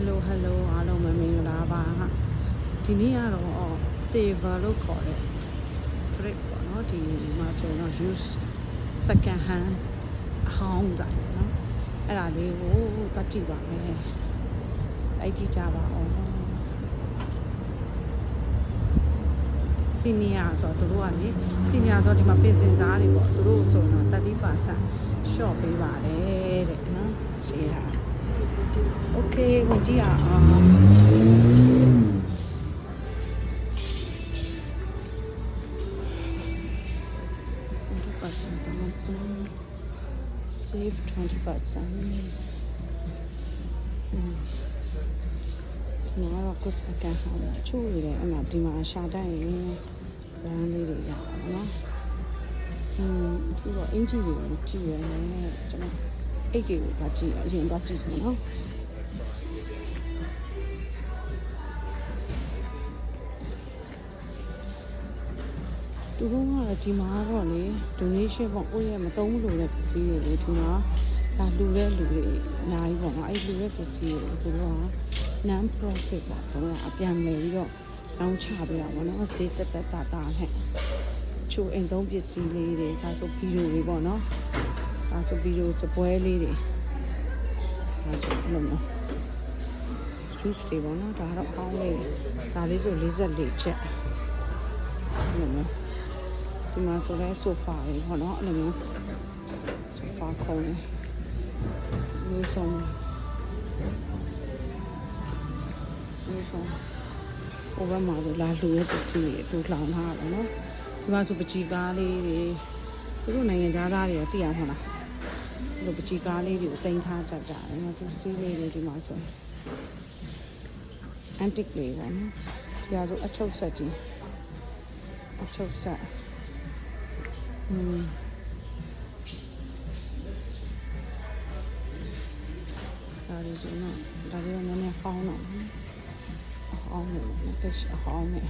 hello အားလုံးမင်္ဂလာပါဟာဒီနေ့ကတော့ saver လို့ခေါ်တဲ့ trip ပေါ့နော်ဒီမှာဆိုတော့ use second hand အဟောင်းဆိုင်နော်အဲ့ဒါလေးကိုတတ်ကြည့်ပါမယ်လိုက်ကြည့်ကြပါအောင်စီနီယာဆိုတော့တို့ကလေစီနီယာဆိုဒီမှာပြင်စင်စားတွေပေါ့တို့ဆိုတော့ 30% short ပေးပါတယ်တဲ့နော်ရှင်းတာโอเคဝင်ကြည့်အောင်save 20%နော်တော့ကိုစကန်ဟောင်းချိုးရတယ်အမှဒီမှာရှာတတ်ရင်ဗန်းလေးတွေရအောင်နော်ပြီးတော့အင်ဂျီတွေကိုကြည့်ရတယ်ကျွန်တော်အိတ်တွေကိုပါကြည့်အရင်တော့ကြည့်စမ်းနော်သူတို့ကဒီမှာတော့လေ donation ပေါ့ကိုယ့်ရဲ့မသုံးလို့တဲ့ပစ္စည်းတွေကိုဒီမှာဒါလူတဲ့လူတွေအများကြီးပေါ့နော်အဲ့လူတဲ့ပစ္စည်းတွေကိုသူတို့က non profit ပေါ့တော့အပြန်လဲပြီးတော့လောင်းချပေးတာပေါ့နော်ဈေးတက်တက်တာနဲ့ချိုအိမ်သုံးပစ္စည်းလေးတွေဒါဆိုဗီဒီယိုတွေပေါ့နော်ဒါဆိုဗီဒီယိုစပွဲလေးတွေဒါဆိုအဲ့လိုမျိုး juice တွေပေါ့နော်ဒါတော့အောင်းလေးဒါလေးဆို44ချက်အဲ့လိုမျိုးဒီမှာဆိုလဲဆိုဖာတွေပေါ့နော်အဲ့လိုမျိုးဆိုဖာခုံးနေမျိုးစုံဟိုဘက်မှာဆိုလာလူရဲ့ပစ္စည်းတွေတူလောင်ထားတာနော်ဒီမှာဆိုပကြီးကားလေးတွေသူတို့နိုင်ငံသားတွေကတည်အောင်ဟုတ်လားဒီလိုပကြီးကားလေးတွေကိုတင်ထားကြတယ်နော်ပစ္စည်းလေးတွေဒီမှာဆို antique လေးပေါ့နော်ဒီဟာဆိုအချုပ်ဆက်ကြီးအချုပ်ဆက်ဒါလေးဆိုတော့ဒါလေးကနည်းနည်းဟောင်းတော့အဟောင်းနဲ့တက်အဟောင်းနဲ့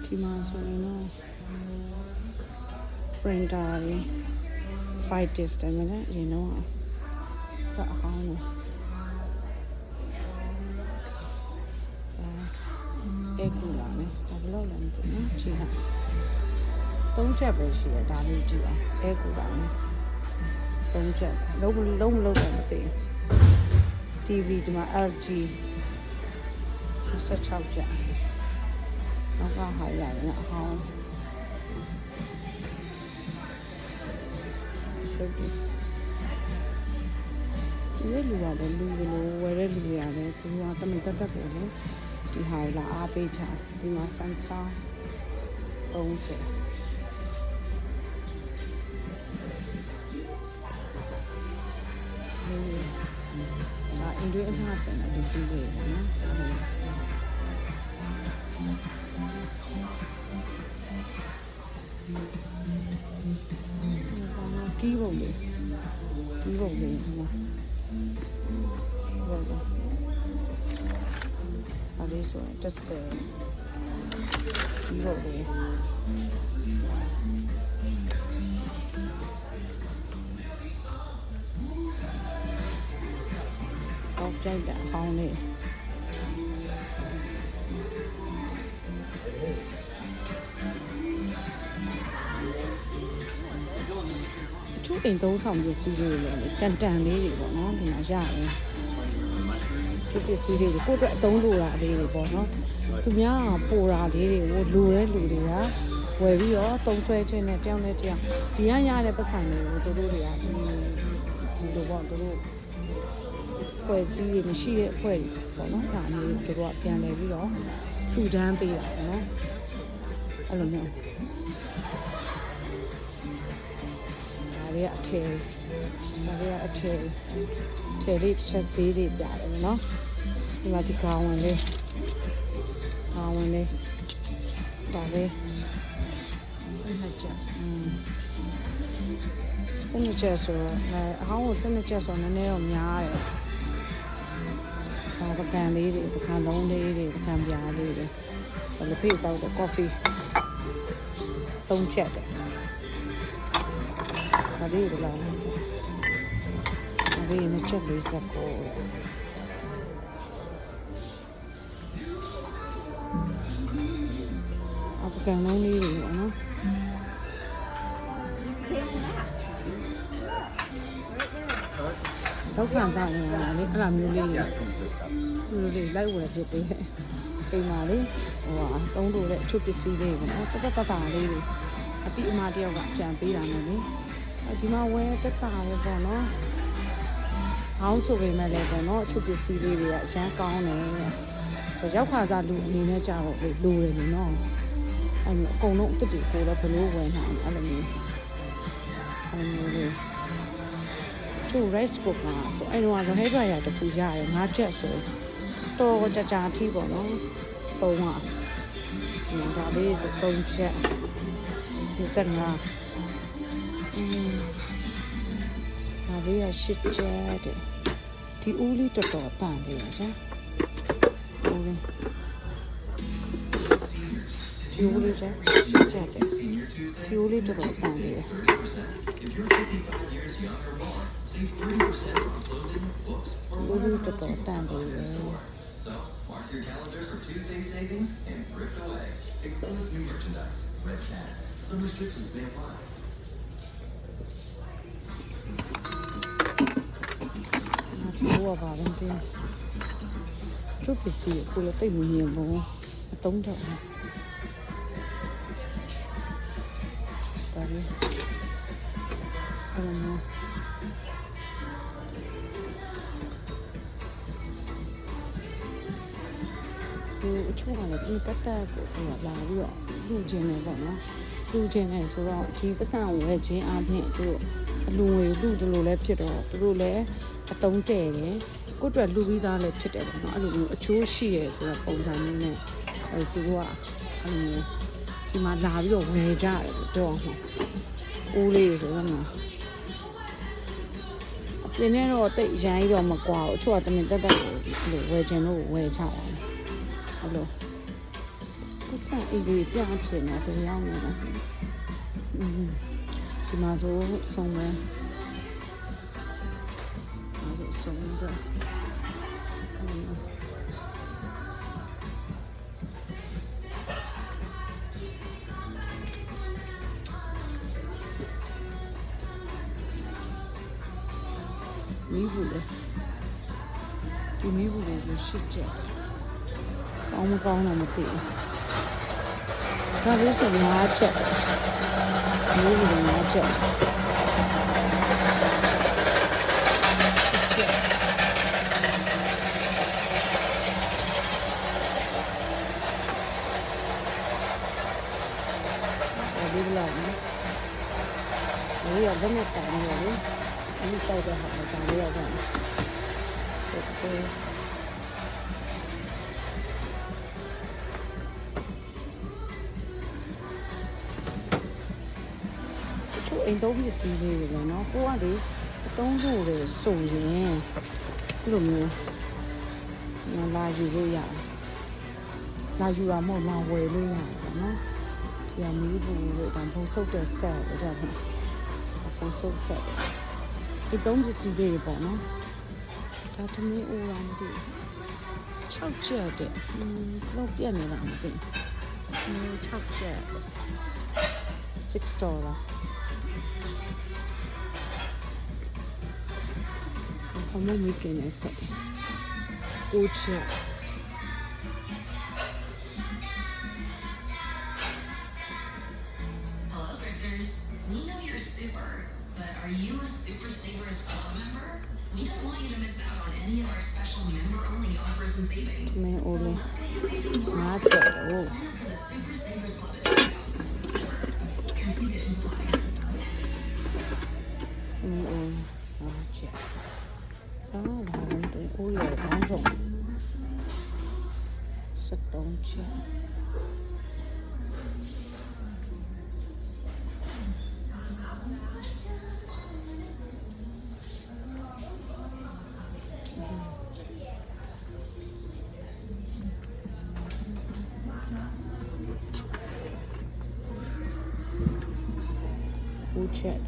ဒီမှာဆိုရင်တော့ printer တွေ 5 disc တယ်မလားyou know စအဟောင်းနဲ့အဲကူလာနဲ့ဘာလို့လဲမသိဘူးကြည့်ဟာ3ချက်ပဲရှိရဒါလေးကြည့်အောင်အဲကူလာနဲ့3ချက်လုံးမလုံးတော့မသိဘူး TV ဒီမှာ LG 16ချက်နောက်ကဟာရတယ်အဟောင်းရှုပ်တယ်ဒီလူရတယ်လူဘလို့ဝယ်တဲ့လူရတယ်သူကတမန်တက်ပေါ့နော်ဒီဟာလာအားပေးချဒီမှာ Samsung 30အင်ဒွေအမှားစင်တဲ့စီးလေးပေါ့နော်ကီးဘုံလေးဟိုမှာဟုတ်ပါအဲ့ဒီဆိုရင်10ကီးဘုံလေးကြိုက်တာအောင်းလေးသူအိမ်သုံးဆောင်ပစ္စည်းတွေလည်းတန်လေးတွေပေါ့နော်ဒီမှာရတယ်ဒီပစ္စည်းတွေကိုယ့်အတွက်အသုံးလိုတာလေးတွေပေါ့နော်သူများပိုတာလေးတွေကိုလိုတဲ့လူတွေကဝယ်ပြီးတော့သုံးဆွဲခြင်းနဲ့တယောက်နဲ့တယောက်ဒီရတဲ့ပတ်စံတွေကိုသူတို့တွေကဒီလိုပေါ့သူတို့ဖွဲ့စည်းရမရှိတဲ့အဖွဲ့တွေပေါ့နော်ဒါမျိုးတို့ကပြန်လဲပြီးတော့ထူတန်းပေးတာပေါ့နော်အဲ့လိုမျိုးဒါလေးကအထည်လေးချက်စည်းလေးပြတယ်နော်ဒီမှာဒီခေါင်းဝင်လေးဒါလေးစနစ်ချက်ဆိုတော့အဟောင်းကိုစနစ်ချက်ဆိုနည်းနည်းတော့များတယ်ပကံလေးတွေပကံလုံးလေးတွေပကံပြားလေးတွေလက်ဖေးတောက်တဲ့ coffee 3ချက်တယ်ဒါလေးတွေလား ဘေးနဲ့ချက်လေးစက်ကိုအပကန်လုံးလေးတွေနော်တော့ခံစားနေရတာလေအဲ့လိုမျိုးလေးတွေလိုက်ဝယ်ဖြစ်ပေးတယ်အိမ်မှာလေဟိုဟာသုံးလို့တဲ့အချုပ်ပစ္စည်းလေးပေါ့နော်တတလေးတွေအတိအမတယောက်ကကြံပေးတာနဲ့လေဒီမှာဝယ်တက်တာပဲပေါ့နော်ဟောင်းဆိုပေမဲ့လည်းပေါ့နော်အချုပ်ပစ္စည်းလေးတွေကအရန်ကောင်းတယ်ဆိုရောက်ခါစားလူအနေနဲ့ကြာတော့လိုတယ်လေနော်အဲ့လိုအကုန်လုံးအစ်စ်တွေကိုတော့ဘလို့ဝယ်နိုင်အဲ့လိုမျိုးလေးချို rice cooker ဆိုအဲ့တော့ဆိုဟဲ့ဘရတခုရတယ်5ချက်ဆိုတော့ကြာအထိပေါ့နော်ပုံကဒါလေးဆို3ချက်ဒီစက်ငါဒါလေးရ8ချက်တဲ့ဒီဦးလေးတော်တော်တန်တယ်ကြာဦးလေးဒီဦးလေးချက်8ချက်တဲ့ဒီဦးလေးတော်တော်တန်တယ်ဦးလေးတော်တော်တန်တယ် So, mark your calendar for Tuesday savings and thrift away. Excludes new merchandise. Red tags. Some restrictions may apply. ဒီဘောပါရင်တင်ကျုပ်ပစ္စည်းကိုလည်းတိတ်မမြင်ဘူးအတုံးတော့ဒါလေးအဲ့လိုအချို့ကလည်းဒီတက်တက်ကိုလာပြီးတော့လူချင်းနေပေါ့နော်လူချင်းနေဆိုတော့ဒီပတ်စံဝယ်ခြင်းအပြင်သူတို့အလူငွေလူတို့လိုလည်းဖြစ်တော့သူတို့လည်းအတုံးတဲ့တယ်ကိုယ့်အတွက်လူပြီးသားလည်းဖြစ်တယ်ပေါ့နော်အဲ့လိုမျိုးအချိုးရှိရဆိုတော့ပုံစံမျိုးနဲ့သူတို့ကအဲ့လိုမျိုးဒီမှာလာပြီးတော့ဝယ်ကြတယ်ပြောအောင်ဦးလေးဆိုတော့နော်ပြင်းနေတော့တိတ်ရိုင်းတော့မကွာဘူးအချို့ကတမင်တက်တက်ကိုဝယ်ခြင်းလို့ဝယ်ကြတာအဲ့လိုကိုစံအိမ်ကြီးပြောင်းချင်တယ်ဘယ်ရောက်နေလဲဒီမှာဆိုဆုံးမယ်အဲ့ဒါဆုံးတော့မီးဘူးလေဒီမီးဘူးလေးကိုရှစ်ချက်ကောင်းမကောင်းတော့မသိဘူးဒါလေးဆို5ချက်မျိုးတွေ5ချက်ဒီလိုနော်ဒီရဘယ်နဲ့တောင်းရလဲဒီတောက်တဲ့ဟာတောင်းရအောင်အိမ်သုံးပစ္စည်းလေးတွေလည်းနော်ကိုကလေအသုံးဖို့လေစုံရင်ဒီလိုမျိုးလာယူလို့ရတယ်လာယူတာမဟုတ်လာဝယ်လို့ရတယ်ပေါ့နော်ဒီကမီးဘူးလို့ဒါပုံစုပ်တဲ့ဆက်လို့ဒါပေါ့ပုံစုပ်ဆက်အိမ်သုံးပစ္စည်းလေးတွေပေါ့နော်ဒါသမီးအိုးလာမသိ6ချက်တဲ့လောက်ပြက်နေတာမသိ6ချက်$6အမမီကနေဆက်ဦးချက် Hello, Drifters. We know you're super, but are you a Super Savers Club member? We don't want you to miss out on any of our special member-only offers and savings. မင်းအိုးလေး Let's get you saving more. 5ချက်ဟို Sign up for the Super Savers Club at checkout. Terms and conditions apply. အိုး5ချက်ဒါလည်းတူအိုးရအောင်ဆုံး73ချက်ဦးချက်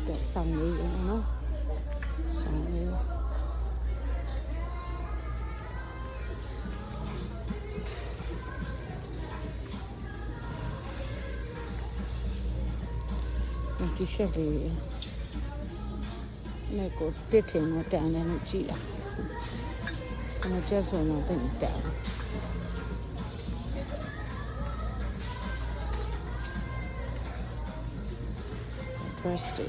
တဲ့ဆောင်လေးတွေနော်ဆောင်လေးဒီရှက်လေးနဲ့ကိုတစ်ထင်နဲ့တန်တယ်လို့ကြည့်တာအဲ့ကျက်ဆိုတော့တင်တယ် dress တွေ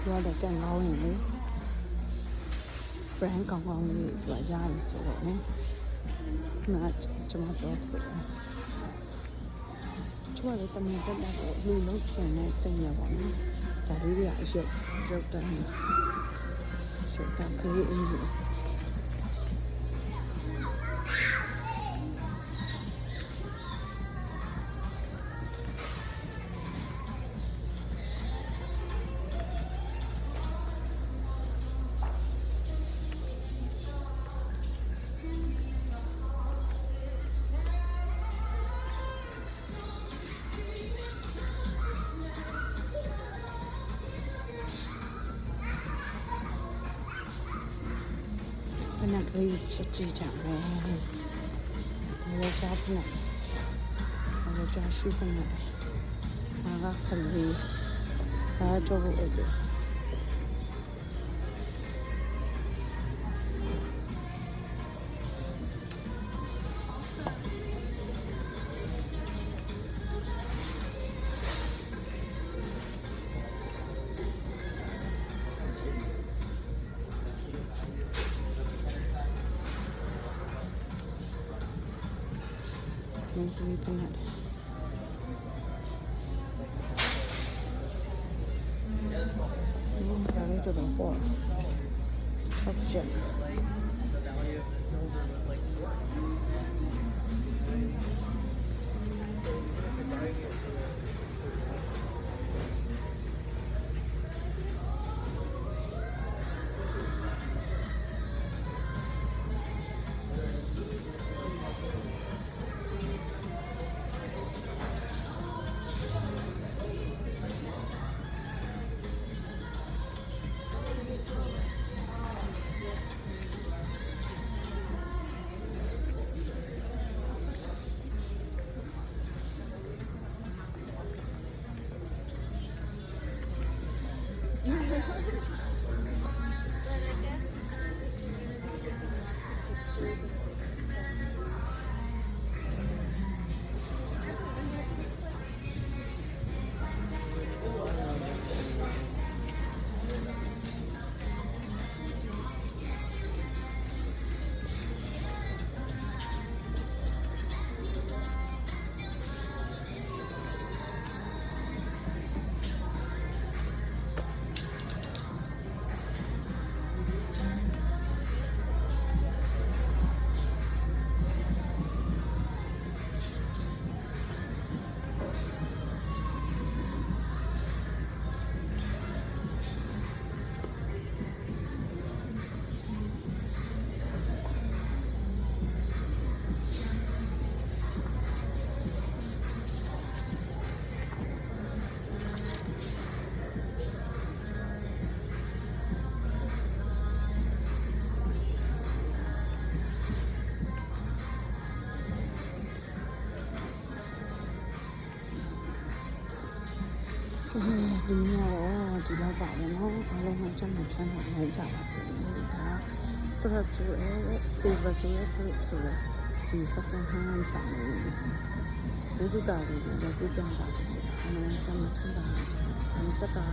ပြောတဲ့တန်ကောင်းရင်လေ brand ကောင်းကောင်းလေးကြွားရတယ်ဆိုတော့နော်နားကျွန်မတော့ကျမလည်းတမန်တက်လာတော့လူလုံးချင်တဲ့စိတ်ရပါနော်ဒါလေးတွေကအရုပ်တန်းရုပ်တန်းကလေးအင်းကြီးဘယ်နဲ့ကလေးချစ်ကြည့်ကြလဲဒါလည်းကြားဖနာဒါလည်းကြားရှိဖနာဒါကကလေးဒါကြောက်ဖို့အဲ့ဒါဒီလိုပြန်ရတယ်ဒါလေးတော့ပေါ့ချက်ချက်ဒီနေ့တော့ဒီလောက်ပါပဲเนาะအားလုံးကစမ်းချမ်းသာလိုက်ကြပါစေဒါတော့ဆိုရဲစေဘဆိုရဲဆိုရဲဒီစက်ကန်ဟန်ဆောင်နေဘုဒ္ဓတာတွေလည်းပြပြပါတယ်အားလုံးစမ်းချမ်းသာလိုက်ကြပါစေတတာ